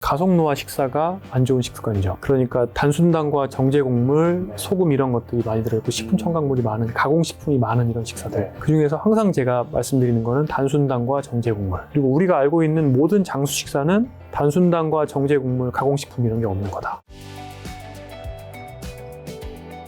가속노화 식사가 안 좋은 식습관이죠. 그러니까 단순당과 정제곡물, 소금 이런 것들이 많이 들어있고 식품 첨가물이 많은, 가공식품이 많은 이런 식사들. 그 중에서 항상 제가 말씀드리는 거는 단순당과 정제곡물. 그리고 우리가 알고 있는 모든 장수 식사는 단순당과 정제곡물, 가공식품 이런 게 없는 거다.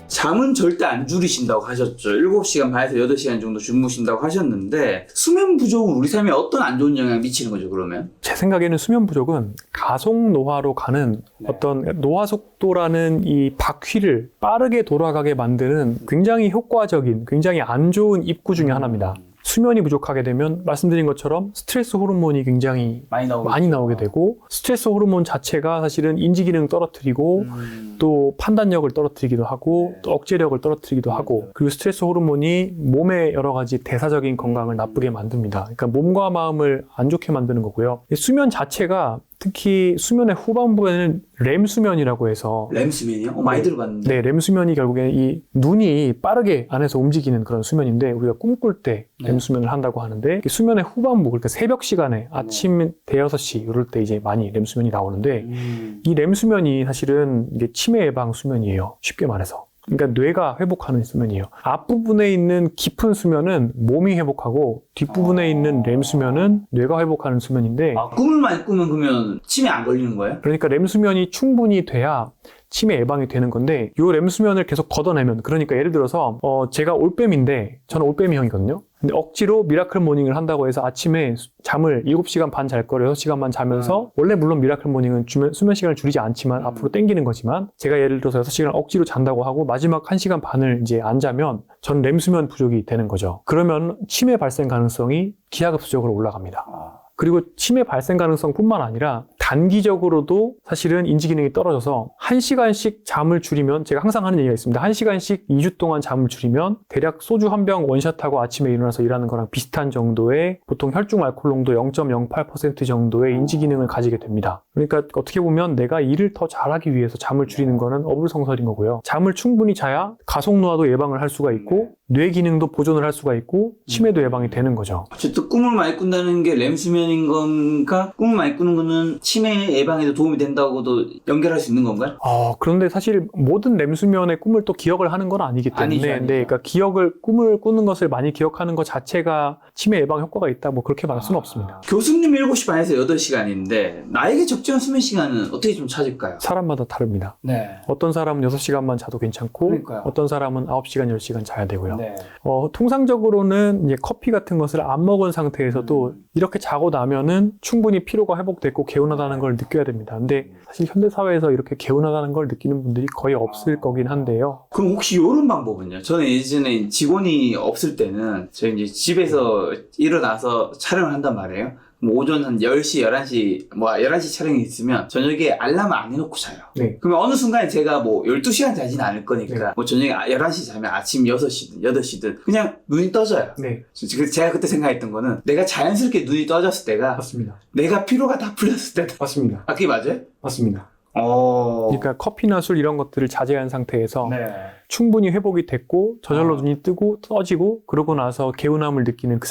잠은 절대 안 줄이신다고 하셨죠. 7시간 반에서 8시간 정도 주무신다고 하셨는데 수면 부족은 우리 삶에 어떤 안 좋은 영향을 미치는 거죠, 그러면? 제 생각에는 수면 부족은 가속노화로 가는 어떤 노화 속도라는 이 바퀴를 빠르게 돌아가게 만드는 굉장히 효과적인, 굉장히 안 좋은 입구 중에 하나입니다. 수면이 부족하게 되면 말씀드린 것처럼 스트레스 호르몬이 굉장히 많이 나오게 되고, 스트레스 호르몬 자체가 사실은 인지 기능 떨어뜨리고 또 판단력을 떨어뜨리기도 하고 또 억제력을 떨어뜨리기도 하고, 그리고 스트레스 호르몬이 몸의 여러 가지 대사적인 건강을 나쁘게 만듭니다. 그러니까 몸과 마음을 안 좋게 만드는 거고요. 수면 자체가 특히 수면의 후반부에는 렘 수면이라고 해서. 렘 수면이요? 많이 들어봤는데. 네, 렘 수면이 결국에 이 눈이 빠르게 안에서 움직이는 그런 수면인데, 우리가 꿈꿀 때 렘 수면을 한다고 하는데, 수면의 후반부, 그러니까 새벽 시간에 아침 대여섯 시 이럴 때 이제 많이 렘 수면이 나오는데, 이 렘 수면이 사실은 이게 치매 예방 수면이에요. 쉽게 말해서. 그러니까 뇌가 회복하는 수면이에요. 앞부분에 있는 깊은 수면은 몸이 회복하고, 뒷부분에 있는 렘 수면은 뇌가 회복하는 수면인데, 꿈을 많이 꾸면 그러면 치매 안 걸리는 거예요? 그러니까 렘 수면이 충분히 돼야 치매 예방이 되는 건데, 이 렘 수면을 계속 걷어내면, 그러니까 예를 들어서 제가 올빼미인데, 저는 올빼미형이거든요. 근데 억지로 미라클 모닝을 한다고 해서 아침에 잠을 7시간 반 잘 거를 6시간만 자면서, 원래 물론 미라클 모닝은 수면 시간을 줄이지 않지만 앞으로 땡기는 거지만, 제가 예를 들어서 6시간 억지로 잔다고 하고 마지막 1시간 반을 이제 안 자면 전 렘 수면 부족이 되는 거죠. 그러면 치매 발생 가능성이 기하급수적으로 올라갑니다. 그리고 치매 발생 가능성뿐만 아니라 단기적으로도 사실은 인지 기능이 떨어져서 1시간씩 잠을 줄이면, 제가 항상 하는 얘기가 있습니다. 1시간씩 2주 동안 잠을 줄이면 대략 소주 한 병 원샷하고 아침에 일어나서 일하는 거랑 비슷한 정도의, 보통 혈중 알코올 농도 0.08% 정도의 인지 기능을 가지게 됩니다. 그러니까 어떻게 보면 내가 일을 더 잘하기 위해서 잠을 줄이는 거는 어불성설인 거고요. 잠을 충분히 자야 가속노화도 예방을 할 수가 있고, 뇌 기능도 보존을 할 수가 있고, 치매도 예방이 되는 거죠. 어쨌든 꿈을 많이 꾼다는 게 렘 수면인 건가? 꿈을 많이 꾸는 거는 치매 예방에도 도움이 된다고도 연결할 수 있는 건가요? 그런데 사실 모든 렘 수면의 꿈을 또 기억을 하는 건 아니기 때문에, 아니죠. 네, 그러니까 꿈을 꾸는 것을 많이 기억하는 것 자체가 치매 예방 효과가 있다, 뭐 그렇게 말할 수는 없습니다. 교수님 7시 반에서 8시간인데 나에게 적정한 수면 시간은 어떻게 좀 찾을까요? 사람마다 다릅니다. 네. 어떤 사람은 6시간만 자도 괜찮고, 그러니까요. 어떤 사람은 9시간, 10시간 자야 되고요. 네. 통상적으로는 이제 커피 같은 것을 안 먹은 상태에서도 이렇게 자고 나면은 충분히 피로가 회복됐고 개운하다는 걸 느껴야 됩니다. 근데 사실 현대사회에서 이렇게 개운하다는 걸 느끼는 분들이 거의 없을 거긴 한데요. 그럼 혹시 이런 방법은요? 저는 예전에 직원이 없을 때는 저희 이제 집에서 일어나서 촬영을 한단 말이에요. 뭐 오전 한 10시, 11시, 11시 촬영이 있으면 저녁에 알람 안 해놓고 자요. 네. 그러면 어느 순간에 제가 뭐 12시간 자지는 않을 거니까, 네. 뭐 저녁에 11시 자면 아침 6시든 8시든 그냥 눈이 떠져요. 네, 제가 그때 생각했던 거는, 내가 자연스럽게 눈이 떠졌을 때가 맞습니다. 내가 피로가 다 풀렸을 때다. 맞습니다. 그게 맞아요? 맞습니다. 어. 그러니까 커피나 술 이런 것들을 자제한 상태에서 네. 충분히 회복이 됐고 저절로 눈이 뜨고 떠지고 그러고 나서 개운함을 느끼는 그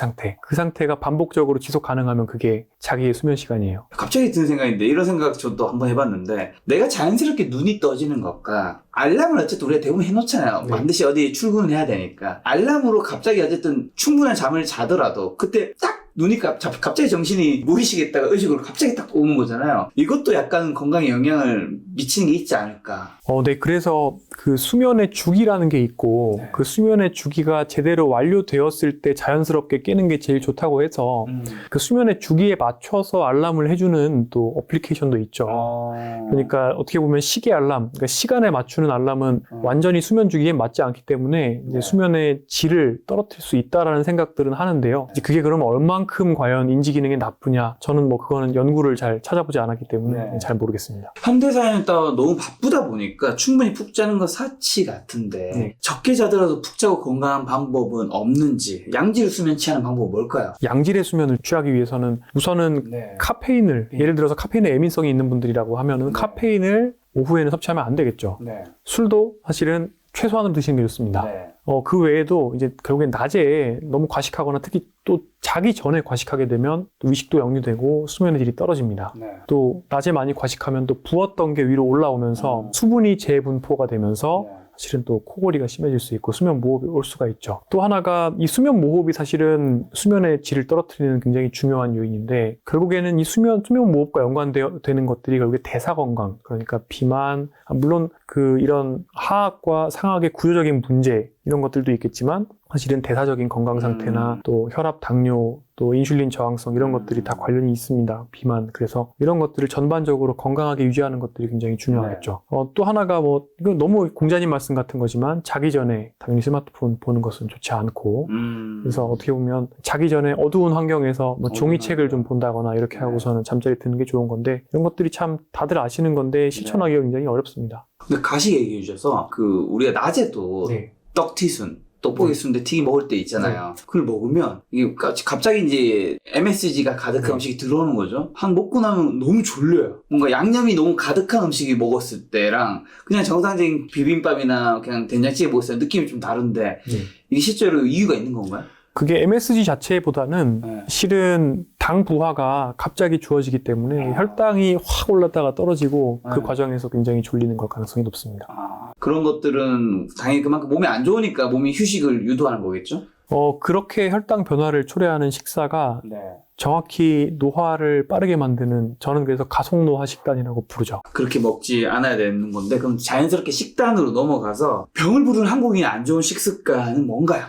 상태가 반복적으로 지속 가능하면 그게 자기의 수면 시간이에요. 갑자기 드는 생각인데, 이런 생각 저도 한번 해봤는데, 내가 자연스럽게 눈이 떠지는 것과 알람을 어쨌든 우리가 대부분 해놓잖아요. 네. 반드시 어디에 출근을 해야 되니까. 알람으로 갑자기 어쨌든 충분한 잠을 자더라도 그때 딱 눈이 갑자기 정신이 무의식했다가 의식으로 갑자기 딱 오는 거잖아요. 이것도 약간 건강에 영향을 미치는 게 있지 않을까. 네. 그래서 그 수면의 주기라는 게 있고, 네. 그 수면의 주기가 제대로 완료되었을 때 자연스럽게 깨는 게 제일 좋다고 해서 그 수면의 주기에 맞춰서 알람을 해주는 또 어플리케이션도 있죠. 그러니까 어떻게 보면 시계 알람, 그러니까 시간에 맞추는 알람은 완전히 수면 주기에 맞지 않기 때문에 이제 수면의 질을 떨어뜨릴 수 있다라는 생각들은 하는데요. 이제 그게 그러면 얼만큼 과연 인지 기능에 나쁘냐? 저는 뭐 그거는 연구를 잘 찾아보지 않았기 때문에 잘 모르겠습니다. 현대사회는 또 너무 바쁘다 보니까 충분히 푹 자는 건 사치 같은데, 네. 적게 자더라도 푹 자고 건강한 방법은 없는지, 양질 수면 취하는 방법은 뭘까요? 양질의 수면을 취하기 위해서는 우선은 카페인을, 예를 들어서 카페인에 예민성이 있는 분들이라고 하면은 카페인을 오후에는 섭취하면 안 되겠죠. 술도 사실은 최소한으로 드시는 게 좋습니다. 네. 그 외에도 이제 결국엔 낮에 너무 과식하거나 특히 또 자기 전에 과식하게 되면 또 위식도 역류되고 수면의 질이 떨어집니다. 네. 또 낮에 많이 과식하면 또 부었던 게 위로 올라오면서 수분이 재분포가 되면서 네. 사실은 또 코골이가 심해질 수 있고 수면 무호흡이 올 수가 있죠. 또 하나가 이 수면 무호흡이 사실은 수면의 질을 떨어뜨리는 굉장히 중요한 요인인데 결국에는 이 수면 무호흡과 연관되는 것들이 결국에 대사 건강, 그러니까 비만, 물론 이런 하악과 상악의 구조적인 문제 이런 것들도 있겠지만 사실은 대사적인 건강 상태나 또 혈압, 당뇨, 또 인슐린 저항성 이런 것들이 다 관련이 있습니다. 비만. 그래서 이런 것들을 전반적으로 건강하게 유지하는 것들이 굉장히 중요하겠죠. 또 하나가 이건 너무 공자님 말씀 같은 거지만 자기 전에 당연히 스마트폰 보는 것은 좋지 않고 그래서 어떻게 보면 자기 전에 어두운 환경에서 종이책을 좀 본다거나 이렇게 하고서는 잠자리 드는 게 좋은 건데 이런 것들이 참 다들 아시는 건데 실천하기가 굉장히 어렵습니다. 근데 가식 얘기해 주셔서 우리가 낮에도 네. 떡튀순, 떡볶이 순대 튀김 먹을 때 있잖아요. 그걸 먹으면 이게 갑자기 이제 MSG가 가득한 음식이 들어오는 거죠. 한 먹고 나면 너무 졸려요. 뭔가 양념이 너무 가득한 음식이 먹었을 때랑 그냥 정상적인 비빔밥이나 그냥 된장찌개 먹었을 때 느낌이 좀 다른데 이게 실제로 이유가 있는 건가요? 그게 MSG 자체보다는 네. 실은 당 부하가 갑자기 주어지기 때문에 혈당이 확 올랐다가 떨어지고 그 네. 과정에서 굉장히 졸리는 걸 가능성이 높습니다. 그런 것들은 당연히 그만큼 몸에 안 좋으니까 몸이 휴식을 유도하는 거겠죠? 그렇게 혈당 변화를 초래하는 식사가 네. 정확히 노화를 빠르게 만드는, 저는 그래서 가속노화 식단이라고 부르죠. 그렇게 먹지 않아야 되는 건데 그럼 자연스럽게 식단으로 넘어가서 병을 부르는 한국인이 안 좋은 식습관은 뭔가요?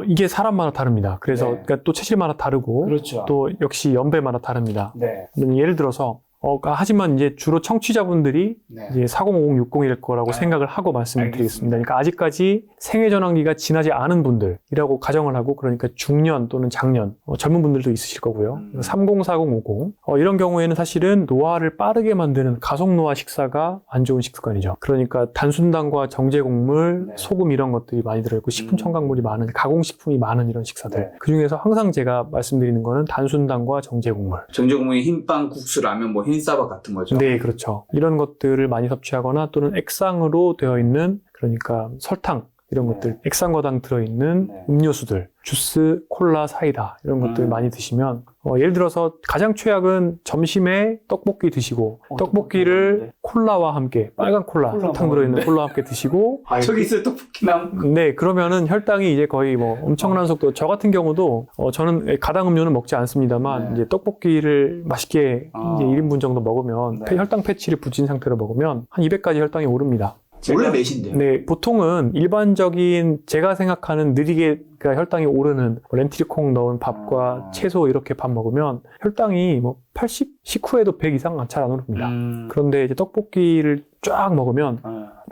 이게 사람마다 다릅니다. 그래서 네. 그러니까 또 체질마다 다르고 그렇죠. 또 역시 연배마다 다릅니다. 네. 예를 들어서 하지만 이제 주로 청취자분들이 네. 이제 4050, 60일 거라고 네. 생각을 하고 말씀을 드리겠습니다. 그러니까 아직까지 생애 전환기가 지나지 않은 분들이라고 가정을 하고, 그러니까 중년 또는 장년, 젊은 분들도 있으실 거고요. 30, 40, 50 이런 경우에는 사실은 노화를 빠르게 만드는 가속노화 식사가 안 좋은 식습관이죠. 그러니까 단순당과 정제곡물, 네. 소금 이런 것들이 많이 들어있고 식품 첨가물이 많은, 가공식품이 많은 이런 식사들. 네. 그중에서 항상 제가 말씀드리는 거는 단순당과 정제곡물. 정제국물이 흰빵, 국수, 라면, 흰쌀밥 같은 거죠. 네, 그렇죠. 이런 것들을 많이 섭취하거나 또는 액상으로 되어 있는, 그러니까 설탕 이런 네. 것들, 액상과당 들어있는 네. 음료수들, 주스, 콜라, 사이다 이런 것들 많이 드시면 예를 들어서 가장 최악은 점심에 떡볶이 드시고 떡볶이를 콜라와 함께, 빨간 콜라, 설탕 들어있는 콜라와 함께 드시고 저기 있어요, 떡볶이 나온. 네, 그러면은 혈당이 이제 거의 엄청난 속도. 저 같은 경우도 저는 가당 음료는 먹지 않습니다만 네. 이제 떡볶이를 맛있게 이제 1인분 정도 먹으면 네. 혈당 패치를 붙인 상태로 먹으면 한 200까지 혈당이 오릅니다. 원래 몇인데요? 네, 보통은 일반적인 제가 생각하는 느리게 혈당이 오르는 렌틸콩 넣은 밥과 채소 이렇게 밥 먹으면 혈당이 80? 식후에도 100 이상 잘 안 오릅니다. 그런데 이제 떡볶이를 쫙 먹으면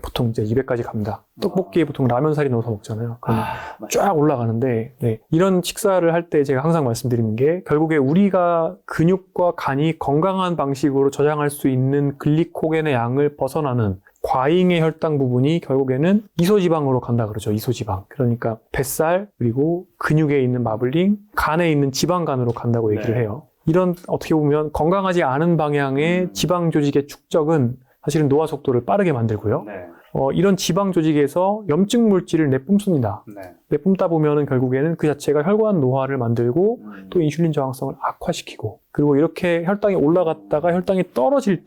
보통 이제 200까지 갑니다. 떡볶이에 보통 라면사리 넣어서 먹잖아요. 그러면 쫙 올라가는데, 네. 이런 식사를 할 때 제가 항상 말씀드리는 게 결국에 우리가 근육과 간이 건강한 방식으로 저장할 수 있는 글리코겐의 양을 벗어나는 과잉의 혈당 부분이 결국에는 이소지방으로 간다 그러죠. 이소지방. 그러니까 뱃살, 그리고 근육에 있는 마블링, 간에 있는 지방간으로 간다고 얘기를 네. 해요. 이런 어떻게 보면 건강하지 않은 방향의 지방 조직의 축적은 사실은 노화 속도를 빠르게 만들고요. 네. 이런 지방 조직에서 염증 물질을 내뿜습니다. 네. 내뿜다 보면은 결국에는 그 자체가 혈관 노화를 만들고 또 인슐린 저항성을 악화시키고, 그리고 이렇게 혈당이 올라갔다가 혈당이 떨어질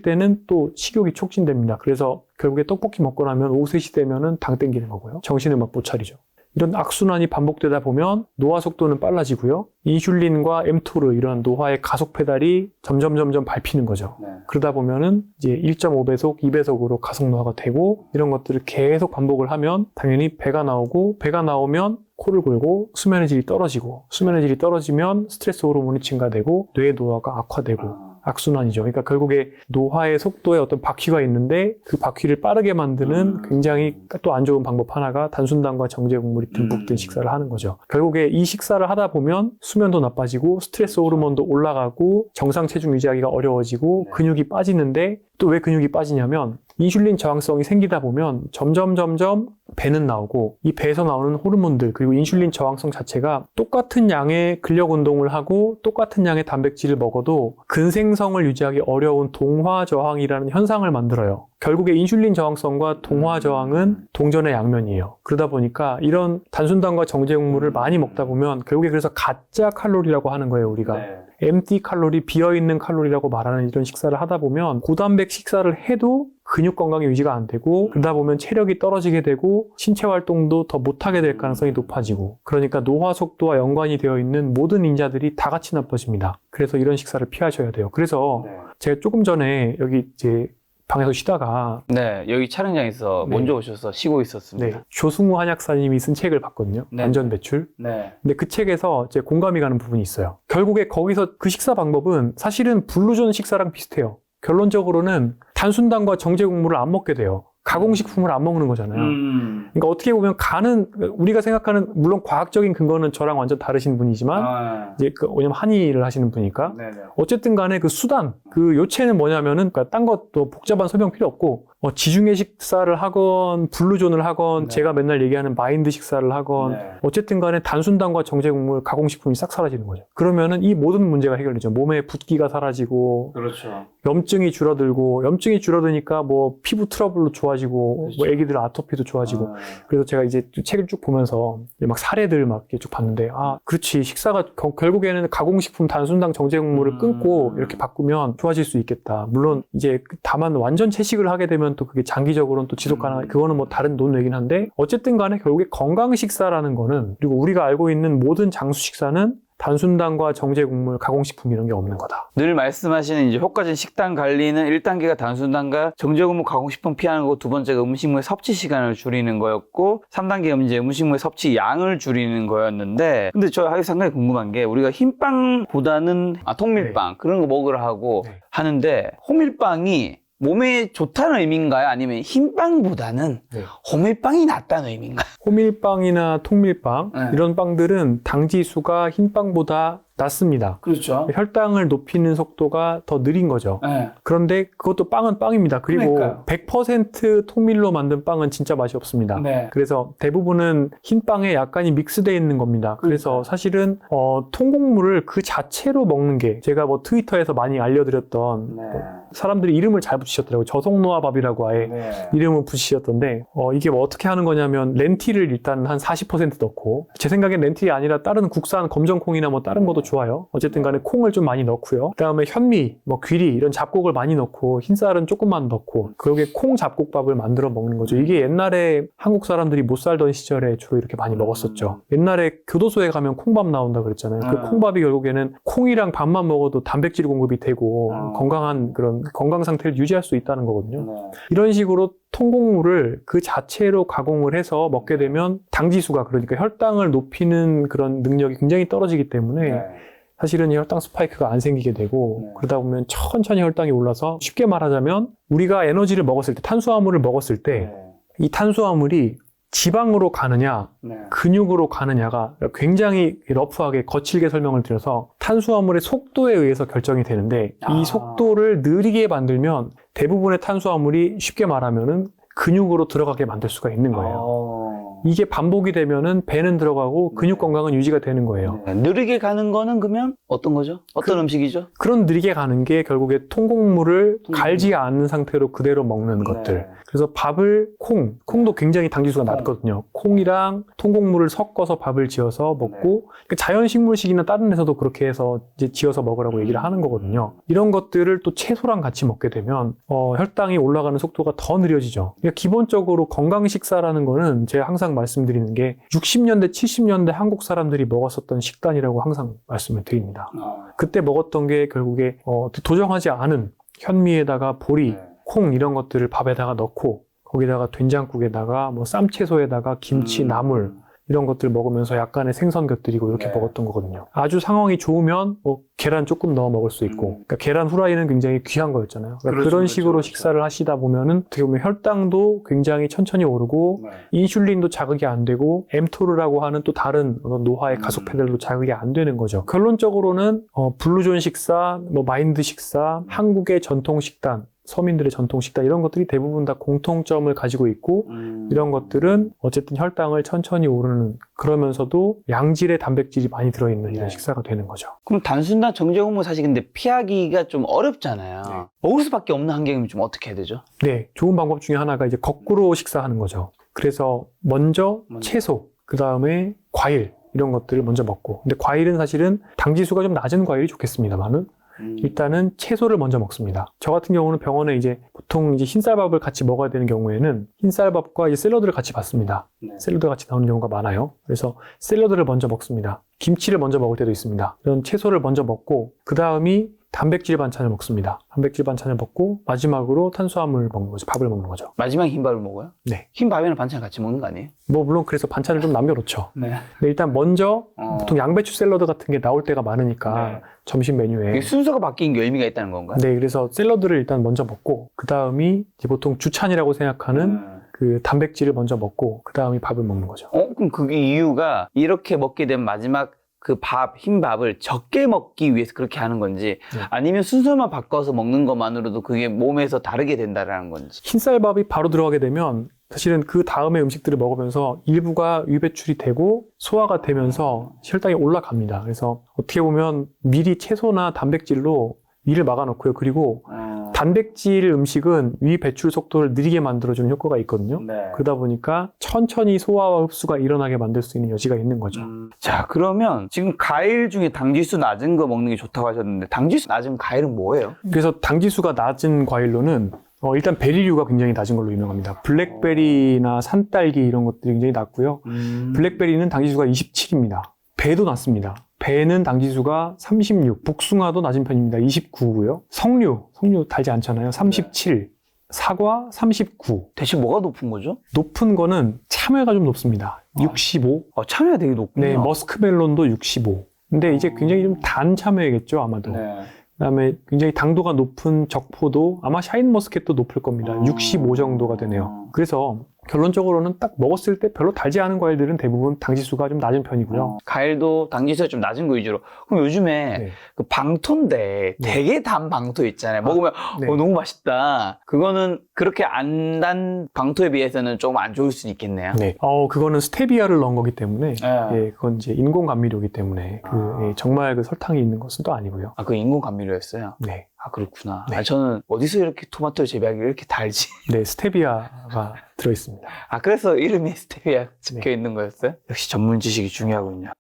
때는 또 식욕이 촉진됩니다. 그래서 결국에 떡볶이 먹고 나면 오후 3시 되면은 당 땡기는 거고요. 정신을 막 못 차리죠. 이런 악순환이 반복되다 보면 노화 속도는 빨라지고요. 인슐린과 엠토르 이런 노화의 가속 페달이 점점 밟히는 거죠. 네. 그러다 보면은 이제 1.5배속, 2배속으로 가속 노화가 되고, 이런 것들을 계속 반복을 하면 당연히 배가 나오고, 배가 나오면 코를 골고 수면의 질이 떨어지고, 수면의 질이 떨어지면 스트레스 호르몬이 증가되고 뇌 노화가 악화되고 악순환이죠. 그러니까 결국에 노화의 속도에 어떤 바퀴가 있는데 그 바퀴를 빠르게 만드는 굉장히 또 안 좋은 방법 하나가 단순당과 정제곡물이 듬뿍 든 식사를 하는 거죠. 결국에 이 식사를 하다 보면 수면도 나빠지고 스트레스 호르몬도 올라가고 정상 체중 유지하기가 어려워지고 근육이 빠지는데, 또 왜 근육이 빠지냐면 인슐린 저항성이 생기다 보면 점점 배는 나오고 이 배에서 나오는 호르몬들 그리고 인슐린 저항성 자체가 똑같은 양의 근력 운동을 하고 똑같은 양의 단백질을 먹어도 근생성을 유지하기 어려운 동화 저항이라는 현상을 만들어요. 결국에 인슐린 저항성과 동화 저항은 동전의 양면이에요. 그러다 보니까 이런 단순당과 정제국물을 많이 먹다 보면 결국에 그래서 가짜 칼로리라고 하는 거예요, 우리가. empty 칼로리, 비어있는 칼로리라고 말하는 이런 식사를 하다 보면 고단백 식사를 해도 근육 건강이 유지가 안 되고 그러다 보면 체력이 떨어지게 되고 신체 활동도 더 못하게 될 가능성이 높아지고 그러니까 노화 속도와 연관이 되어 있는 모든 인자들이 다 같이 나빠집니다. 그래서 이런 식사를 피하셔야 돼요. 그래서 제가 조금 전에 여기 이제 방에서 쉬다가 네, 여기 촬영장에서 네. 먼저 오셔서 쉬고 있었습니다. 네, 조승우 한약사님이 쓴 책을 봤거든요. 네. 완전 배출. 네. 근데 그 책에서 이제 공감이 가는 부분이 있어요. 결국에 거기서 그 식사 방법은 사실은 블루존 식사랑 비슷해요. 결론적으로는 단순당과 정제국물을 안 먹게 돼요. 가공식품을 안 먹는 거잖아요. 그러니까 어떻게 보면 간은 우리가 생각하는 물론 과학적인 근거는 저랑 완전 다르신 분이지만 이제 왜냐면 한의를 하시는 분이니까 어쨌든 간에 그 수단 그 요체는 뭐냐면은 그러니까 딴 것도 복잡한 설명 필요 없고 지중해 식사를 하건 블루존을 하건 제가 맨날 얘기하는 마인드 식사를 하건 어쨌든 간에 단순당과 정제국물 가공식품이 싹 사라지는 거죠. 그러면은 이 모든 문제가 해결되죠. 몸에 붓기가 사라지고 그렇죠. 염증이 줄어드니까 뭐 피부 트러블도 좋아지고 그렇죠. 뭐 애기들 아토피도 좋아지고 그래서 제가 이제 책을 쭉 보면서 막 사례들 막 이렇게 쭉 봤는데 그렇지 식사가 결국에는 가공식품 단순당 정제국물을 끊고 이렇게 바꾸면 좋아질 수 있겠다. 물론 이제 다만 완전 채식을 하게 되면 또 그게 장기적으로는 또 지속 가능한 그거는 뭐 다른 논외긴 한데 어쨌든 간에 결국에 건강 식사라는 거는 그리고 우리가 알고 있는 모든 장수 식사는 단순당과 정제국물, 가공식품 이런 게 없는 거다. 늘 말씀하시는 이제 효과적인 식단 관리는 1단계가 단순당과 정제국물 가공식품 피하는 거고 두 번째가 음식물의 섭취 시간을 줄이는 거였고 3단계가 이제 음식물의 섭취 양을 줄이는 거였는데 근데 저 상당히 궁금한 게 우리가 흰빵보다는 통밀빵 그런 거 먹으라 하고 하는데 호밀빵이 몸에 좋다는 의미인가요? 아니면 흰빵보다는 호밀빵이 낫다는 의미인가요? 호밀빵이나 통밀빵 네. 이런 빵들은 당지수가 흰빵보다 낮습니다. 그렇죠. 혈당을 높이는 속도가 더 느린 거죠. 네. 그런데 그것도 빵은 빵입니다. 그리고 그러니까요. 100% 통밀로 만든 빵은 진짜 맛이 없습니다. 네. 그래서 대부분은 흰빵에 약간이 믹스되어 있는 겁니다. 그래서 사실은 통곡물을 그 자체로 먹는 게 제가 뭐 트위터에서 많이 알려드렸던 사람들이 이름을 잘 붙이셨더라고요. 저속노화밥이라고 아예 이름을 붙이셨던데 이게 뭐 어떻게 하는 거냐면 렌틸을 일단 한 40% 넣고 제 생각엔 렌틸이 아니라 다른 국산 검정콩이나 뭐 다른 것도 좋아요. 어쨌든 간에 콩을 좀 많이 넣고요. 그다음에 현미, 뭐 귀리 이런 잡곡을 많이 넣고 흰쌀은 조금만 넣고 그러게 콩 잡곡밥을 만들어 먹는 거죠. 이게 옛날에 한국 사람들이 못 살던 시절에 주로 이렇게 많이 먹었었죠. 옛날에 교도소에 가면 콩밥 나온다 그랬잖아요. 그 콩밥이 결국에는 콩이랑 밥만 먹어도 단백질 공급이 되고 건강한 그런 건강 상태를 유지할 수 있다는 거거든요. 이런 식으로 통곡물을 그 자체로 가공을 해서 먹게 되면 당지수가 그러니까 혈당을 높이는 그런 능력이 굉장히 떨어지기 때문에 사실은 이 혈당 스파이크가 안 생기게 되고 그러다 보면 천천히 혈당이 올라서 쉽게 말하자면 우리가 에너지를 먹었을 때 탄수화물을 먹었을 때 이 탄수화물이 지방으로 가느냐 근육으로 가느냐가 굉장히 러프하게 거칠게 설명을 드려서 탄수화물의 속도에 의해서 결정이 되는데 이 속도를 느리게 만들면 대부분의 탄수화물이 쉽게 말하면은 근육으로 들어가게 만들 수가 있는 거예요. 이게 반복이 되면은 배는 들어가고 근육 건강은 유지가 되는 거예요. 느리게 가는 거는 그러면 어떤 거죠? 어떤 음식이죠? 그런 느리게 가는 게 결국에 통곡물을 갈지 않는 상태로 그대로 먹는 것들. 그래서 밥을 콩도 굉장히 당지수가 낮거든요. 콩이랑 통곡물을 섞어서 밥을 지어서 먹고 그러니까 자연식물식이나 다른 데서도 그렇게 해서 이제 지어서 먹으라고 얘기를 하는 거거든요. 이런 것들을 또 채소랑 같이 먹게 되면 혈당이 올라가는 속도가 더 느려지죠. 그러니까 기본적으로 건강 식사라는 거는 제가 항상 말씀드리는 게 60년대, 70년대 한국 사람들이 먹었었던 식단이라고 항상 말씀을 드립니다. 그때 먹었던 게 결국에 도정하지 않은 현미에다가 보리, 콩 이런 것들을 밥에다가 넣고 거기다가 된장국에다가 뭐 쌈채소에다가 김치, 나물 이런 것들 먹으면서 약간의 생선 곁들이고 이렇게 먹었던 거거든요. 아주 상황이 좋으면 뭐 계란 조금 넣어 먹을 수 있고 그러니까 계란 후라이는 굉장히 귀한 거였잖아요. 그러니까 그런 식으로 식사를 하시다 보면은 어떻게 보면 혈당도 굉장히 천천히 오르고 인슐린도 자극이 안 되고 엠토르라고 하는 또 다른 노화의 가속 페달도 자극이 안 되는 거죠. 결론적으로는 블루존 식사, 뭐 마인드 식사, 한국의 전통 식단 서민들의 전통 식단 이런 것들이 대부분 다 공통점을 가지고 있고 이런 것들은 어쨌든 혈당을 천천히 오르는 그러면서도 양질의 단백질이 많이 들어있는 이런 네. 식사가 되는 거죠. 그럼 단순한 정제호르몬 사실 근데 피하기가 좀 어렵잖아요. 네. 먹을 수밖에 없는 환경이면 좀 어떻게 해야 되죠? 네, 좋은 방법 중에 하나가 이제 거꾸로 식사하는 거죠. 그래서 먼저 채소, 그 다음에 과일 이런 것들을 먼저 먹고 근데 과일은 사실은 당지수가 좀 낮은 과일이 좋겠습니다만은 일단은 채소를 먼저 먹습니다. 저 같은 경우는 병원에 이제 보통 이제 흰쌀밥을 같이 먹어야 되는 경우에는 흰쌀밥과 이제 샐러드를 같이 받습니다. 네. 샐러드가 같이 나오는 경우가 많아요. 그래서 샐러드를 먼저 먹습니다. 김치를 먼저 먹을 때도 있습니다. 이런 채소를 먼저 먹고 그 다음이 단백질 반찬을 먹습니다. 단백질 반찬을 먹고 마지막으로 탄수화물을 먹는 거죠. 밥을 먹는 거죠. 마지막에 흰밥을 먹어요? 네. 흰밥이랑 반찬 같이 먹는 거 아니에요? 뭐 물론 그래서 반찬을 좀 남겨놓죠. 네. 근데 일단 먼저 보통 양배추 샐러드 같은 게 나올 때가 많으니까 네. 점심 메뉴에 이게 순서가 바뀐 게 의미가 있다는 건가요? 네, 그래서 샐러드를 일단 먼저 먹고 그 다음이 이제 보통 주찬이라고 생각하는 그 단백질을 먼저 먹고 그 다음이 밥을 먹는 거죠. 그럼 그게 이유가 이렇게 먹게 되면 마지막 그 밥, 흰밥을 적게 먹기 위해서 그렇게 하는 건지 네. 아니면 순서만 바꿔서 먹는 것만으로도 그게 몸에서 다르게 된다라는 건지. 흰쌀밥이 바로 들어가게 되면 사실은 그 다음에 음식들을 먹으면서 일부가 위배출이 되고 소화가 되면서 혈당이 올라갑니다. 그래서 어떻게 보면 미리 채소나 단백질로 위를 막아놓고요. 그리고 단백질 음식은 위 배출 속도를 느리게 만들어주는 효과가 있거든요. 네. 그러다 보니까 천천히 소화와 흡수가 일어나게 만들 수 있는 여지가 있는 거죠. 자, 그러면 지금 과일 중에 당지수 낮은 거 먹는 게 좋다고 하셨는데 당지수 낮은 과일은 뭐예요? 그래서 당지수가 낮은 과일로는 일단 베리류가 굉장히 낮은 걸로 유명합니다. 블랙베리나 산딸기 이런 것들이 굉장히 낮고요. 블랙베리는 당지수가 27입니다. 배도 낮습니다. 배는 당지수가 36, 복숭아도 낮은 편입니다. 29고요. 석류 달지 않잖아요. 37, 사과 39. 대신 뭐가 높은 거죠? 높은 거는 참외가 좀 높습니다. 65. 참외가 되게 높군요. 네, 머스크멜론도 65. 근데 이제 굉장히 좀 단 참외겠죠, 아마도. 네. 그다음에 굉장히 당도가 높은 적포도 아마 샤인머스켓도 높을 겁니다. 65 정도가 되네요. 그래서 결론적으로는 딱 먹었을 때 별로 달지 않은 과일들은 대부분 당지수가 좀 낮은 편이고요. 과일도 당지수가 좀 낮은 거 위주로. 그럼 요즘에 네. 그 방토인데 네. 되게 단 방토 있잖아요. 먹으면 네. 너무 맛있다. 그거는 그렇게 안 단 방토에 비해서는 조금 안 좋을 수는 있겠네요. 네. 그거는 스테비아를 넣은 거기 때문에, 네. 예, 그건 이제 인공 감미료이기 때문에, 예, 정말 그 설탕이 있는 것은 또 아니고요. 그 인공 감미료였어요? 네. 그렇구나. 네. 저는 어디서 이렇게 토마토를 재배하기 이렇게 달지? 네, 스테비아가 들어있습니다. 그래서 이름이 스테비아 적혀 네. 있는 거였어요? 역시 전문 지식이 중요하군요.